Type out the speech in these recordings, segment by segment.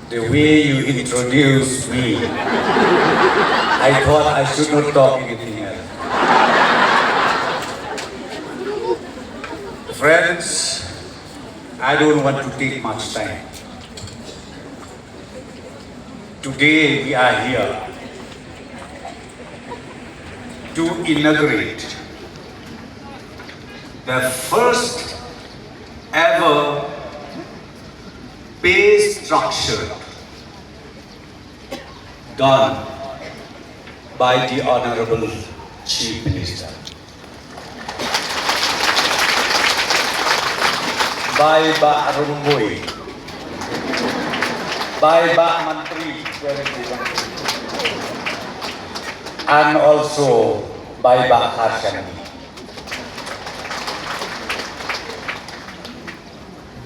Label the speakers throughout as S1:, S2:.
S1: The way you introduced me, I thought I should not talk anything else. Friends, I don't want to take much time. Today we are here to inaugurate the first ever pay structure done by the Honorable Chief Minister, by Ba Rumboy, by Ba Mantri, and also by Ba Harshani.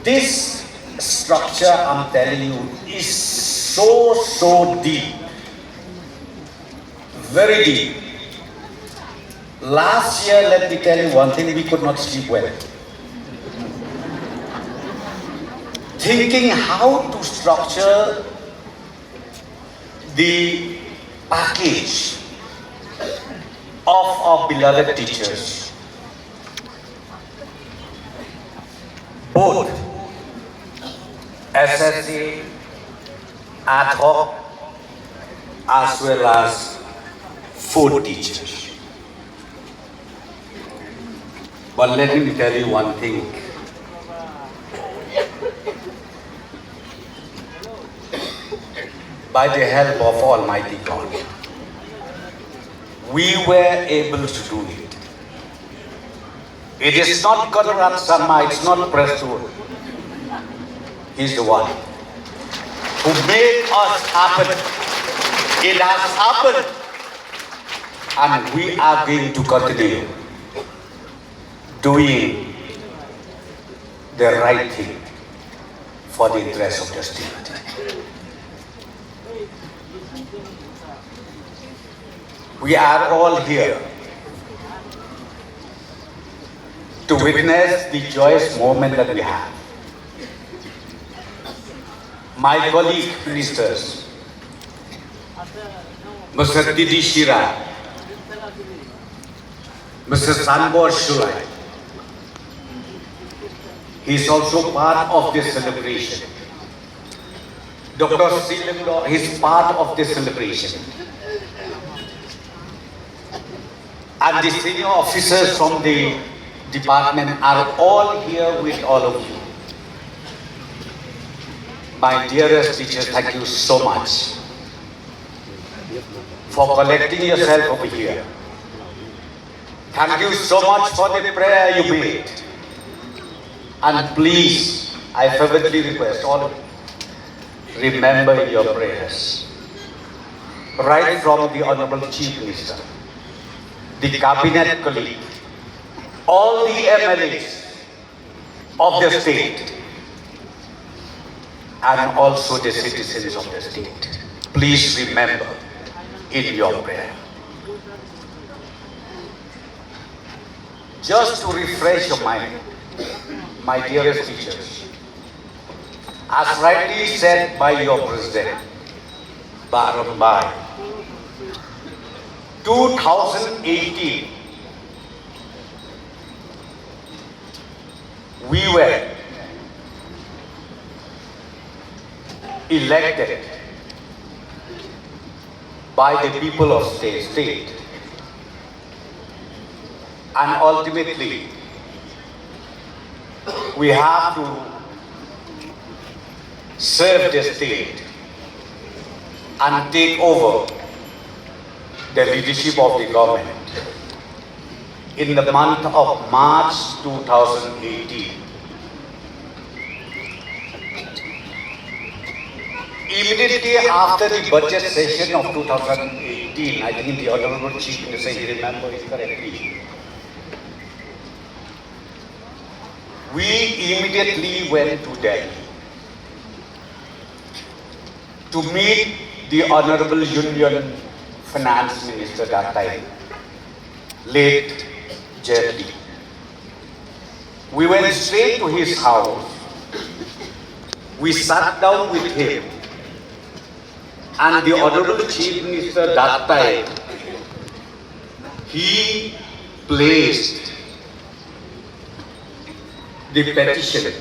S1: This structure, I'm telling you, is so deep, very deep. Last year, let me tell you one thing, we could not sleep well. Thinking how to structure the package of our beloved teachers, both SSA, ad hoc, as well as for teachers. But let me tell you one thing. By the help of Almighty God, we were able to do it. It is not Kanurat Sama, it's not Prestone. He's the one who made us happen. It has happened. And we are going to continue doing the right thing for the interest of the state. We are all here to witness the joyous moment that we have. My colleague ministers, Mr. Didi Shira, Mr. Sanbor Shulai, he is also part of this celebration. Dr. Silingdo is part of this celebration. And the senior officers from the department are all here with all of you. My dearest teachers, thank you so much for collecting yourself over here. Thank you so much for the prayer you made. And please, I fervently request all of you, remember your prayers. Right from the Honorable Chief Minister, the cabinet colleague, all the MLAs of the state, and also the citizens of the state. Please remember in your prayer. Just to refresh your mind, my dearest teachers, as rightly said by your president, Barumbai, 2018, we were elected by the people of state, and ultimately we have to serve the state and take over the leadership of the government in the month of March 2018. Immediately after the budget session of 2018, I think the Honorable Chief Minister, he remembers correctly, we immediately went to Delhi to meet the Honorable Union Finance Minister that time, late Jetli. We went straight to his house. We sat down with him And the Honorable Chief Minister that time, he placed the petition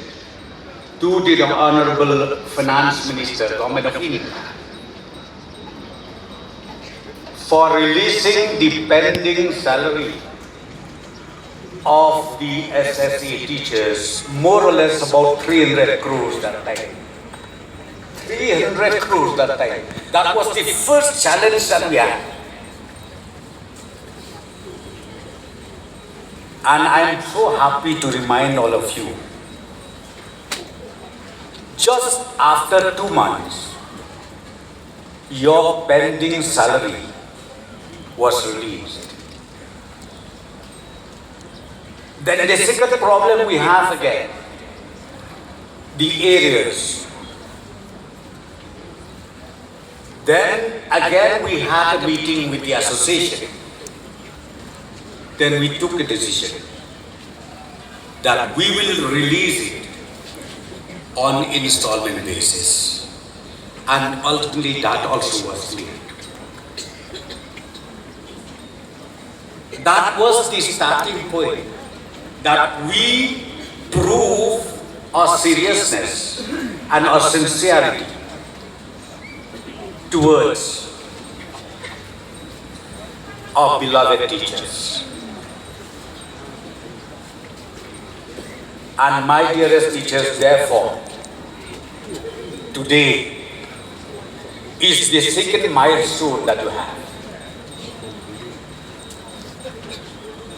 S1: to the Honorable Finance Minister, Government of India, for releasing the pending salary of the SSA teachers, more or less about 300 crores that time. 300 crores that time. That was the first challenge that we had. And I am so happy to remind all of you, just after 2 months, your pending salary was released. Then the second problem we have again, the areas. Then again we had a meeting with the association. Then we took a decision that we will release it on installment basis. And ultimately that also was cleared. That was the starting point, that we prove our seriousness and our sincerity towards our beloved teachers. And my dearest teachers, therefore, today is the second milestone that you have.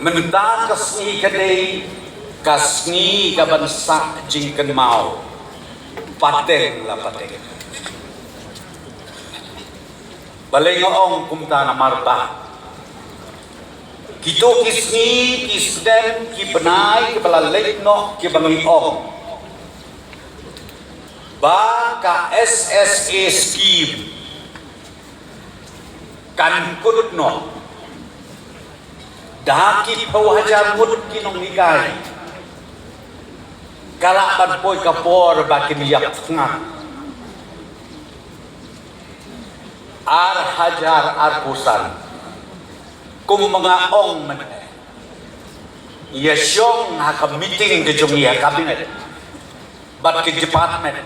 S1: Menda kasni kadai kasni kabansak jingkan mau pateng la pateng. Balay ngaong kumta na marba. Kito kisni, kisden, kibenay, kibalalay no, kibangiong. Ba ka SSA scheme kan kut no. Daki pawajar mut kinonghikai. Kalaban poy kapor bakin yak ngak. Ar hajar ar pusan. Kung mga ong man. Yasyong haka meeting ke jong iya kabinet. Bat ke department.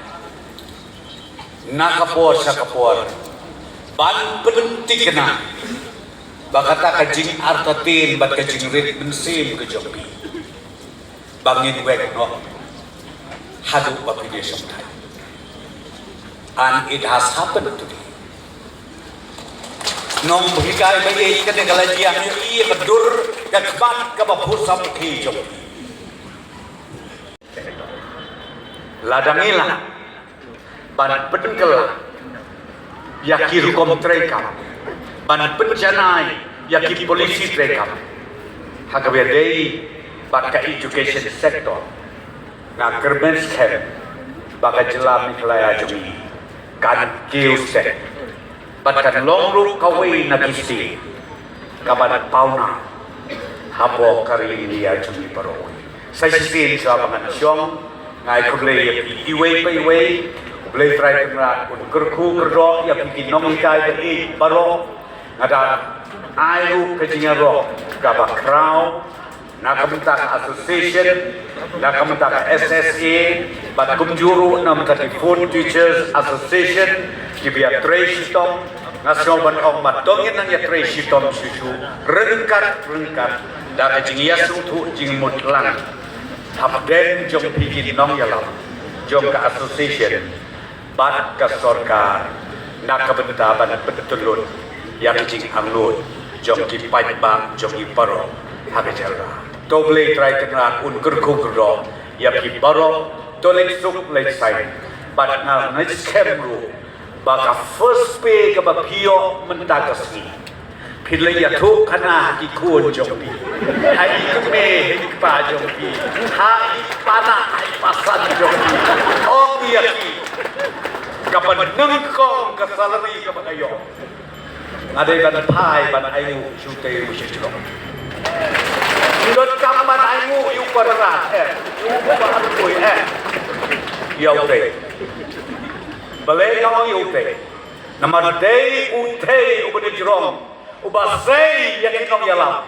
S1: Nakapor sa kapor. Ban penting kena. Bakata ka jing artatin, bat ka jing rit bensim ke jong. Bangin wek no. Hadu application time. And it has happened today. Nonghikai bayi kena kalajian ini bedur kebat kebabusam hijau. Ladangila, ban penkel, yakir kom trekam, ban penjanai, yakir polisi trekam. Hagabedei, baka education sector, na kerbens kem, baka jelam niklaya jumi, kan kiusek. Batkan longruk kawai nagisti kabadat pauna hapo kari ini ya jumi paroi. Saya sin sa mga nasyong ngai kublay iway pa iway kublay try kumrat kurku kurdo ya piki nonghikai dei paro ngada ayu kejingaro kaba crown nakamta association nakamta SSA bat kumjuru namta phone teachers association kibia trade nasional ban ong matongin nang ya trade shitom susu rengkat da jingialang tu jingmutlang habden jong pigi nonghikai jong ka association bat ka sarkar nakabenta ban betulun yang jing anglun jong ki pajba jong iparo habejala toble try tengah kurku kurdo ya ki baro tolek suk lek sai bat na skemru baka first pay ka ba pio mentagasni philai ya thuk khana ki kun jongpi ai kume pa jongpi hai pana ai pasan jongpi ong ya ki kapan nengkong ka salary ka ba kayo ade ban phai ban ayu chute mushiro dot kaman ayu yu parat yu ba koi yau te balay ngong yu te Namadei utei ubudijrong ubasei yakin nonghialang.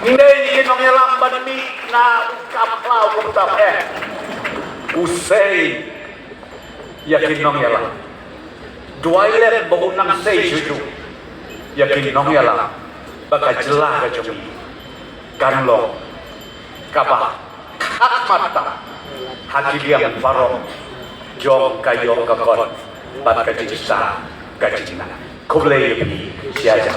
S1: Nindei yakin nonghialang banmi na kaplau kumtap usei yakin nonghialang. Duailet bahunang sei juju yakin nonghialang baka jelah kajumi kanlong kabah mata hakiliang farong jong kayong kakon bat kajisa kajina kublei siaja